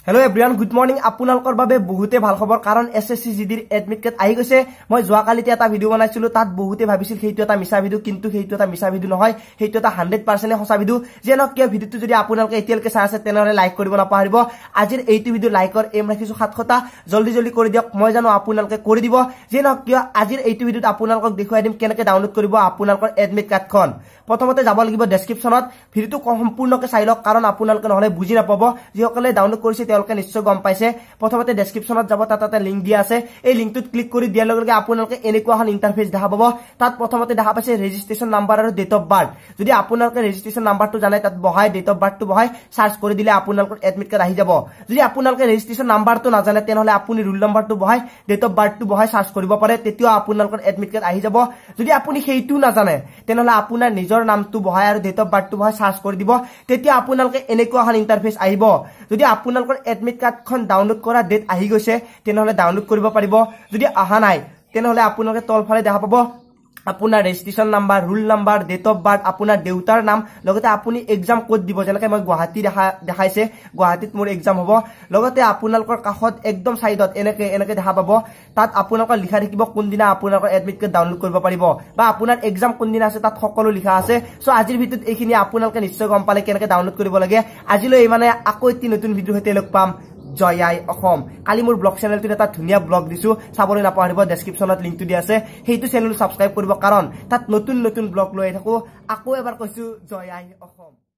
Hello everyone good morning আপোনালোকৰ বাবে বহুতে ভাল খবৰ কাৰণ এসএসসি জিডিৰ এডমিট কাৰ্ড আহি গৈছে মই যোৱা কালিতে এটা ভিডিও বনাইছিলো তাত বহুতে ভাবিছিল সেইটো এটা মিছা ভিডিও কিন্তু সেইটো এটা মিছা ভিডিও নহয় সেইটো এটা 100% সঁচা ভিডিও যেনক কিয় ভিডিওটো যদি আপোনালোকে এতিয়ালৈকে চাই আছে তেনেহলে লাইক কৰিব নাপাহৰিব আজিৰ এইটো ভিডিও লাইকৰ এম ৰাখিছো 700টা জলদি জলদি কৰি দিয়ক মই জানো আপোনালোকে কৰি দিব যেনক কিয় আজিৰ এইটো ভিডিওত আপোনালোকক দেখুৱাই দিম কেনেকৈ ডাউনলোড কৰিব আপোনালোকৰ এডমিট কাৰ্ডখন প্ৰথমতে যাব লাগিব ডেসক্ৰিপচনত ভিডিওটো সম্পূৰ্ণকৈ চাই লওক কাৰণ আপোনালোকে নহলে বুজি নাপাব যিসকলে ডাউনলোড কৰিছে তেওঁলোকে নিশ্চয় গম পাইছে প্ৰথমতে ডেসক্ৰিপচনত যাব তাতে লিংক দিয়া আছে এই লিংকটোত ক্লিক কৰি দিয়াৰ লগে লগে আপোনালোকে এনেকুৱা এখন ইন্টাৰফেস দেখা পাব তাত প্ৰথমতে দেখা পাইছে ৰেজিষ্ট্ৰেচন নাম্বাৰ আৰু ডেট অফ বাৰ্থ যদি আপোনালোকে ৰেজিষ্ট্ৰেচন নাম্বাৰটো জানে তাত বহাই ডেট অফ বাৰ্থটো বহাই সাৰ্চ কৰি দিলে আপোনালোকৰ এডমিট কাৰ্ড আহি যাব যদি আপোনালোকে ৰেজিষ্ট্ৰেচন নাম্বাৰটো নাজানে তেনেহলে আপুনি ৰোল নাম্বাৰটো বহাই ডেট অফ বাৰ্থটো বহাই সাৰ্চ কৰিব পাৰে তেতিয়া আপোনালোকৰ এডমিট কাৰ্ড আহি যাব যদি আপুনি সেইটো নাজানে তেনেহলে আপোনাৰ নিজৰ নামটো বহাই আৰু ডেট অফ বাৰ্থটো বহাই সাৰ্চ কৰি দিব তেতিয়া আপোনালোকে এনেকুৱা এখন ইন্টাৰফেস আহিব যদি আপোনালোকৰ এডমিট কাৰ্ডখন ডাউনলোড কৰা ডেট আহি গৈছে তেনেহলে ডাউনলোড কৰিব পাৰিব যদি আহা নাই তেনেহলে আপোনালোকে তলফালে দেখা পাব আপোনাৰ registration number roll number date of birth আপোনাৰ দেউতাৰ নাম লগতে আপুনি এক্সাম কোড দিব যেনেকৈ মই গুৱাহাটী দেখাইছে গুৱাহাটীত মোৰ এক্সাম হ'ব লগতে আপোনালোকৰ কাষত একদম সাইডত এনেকৈ দেখা পাব তাত আপোনালোকৰ লিখা থাকিব কোনদিনা আপোনালোকৰ এডমিট কাৰ্ড ডাউনলোড কৰিব পাৰিব বা আপোনাৰ এক্সাম কোনদিনা আছে তাত সকলো লিখা আছে সো আজিৰ ভিডিওত এইখিনি আপোনালোকে নিশ্চয় গম পালে কেনেকৈ ডাউনলোড কৰিব লাগে আজিলৈ মানে আকৌ এটি নতুন ভিডিও সৈতে লগ পাম জয় আই অসম কালি মোৰ ব্লগ চেনেলটোত এটা ধুনীয়া ব্লগ দিছো চাবলৈ নাপাহৰিব ডেসক্ৰিপচনত লিংকটো দিয়া আছে সেইটো চেনেল সাবস্ক্ৰাইব কৰিব কাৰণ তাত নতুন নতুন ব্লগ লৈ থাকো আকৌ এবাৰ কৈছো জয় আই অসম।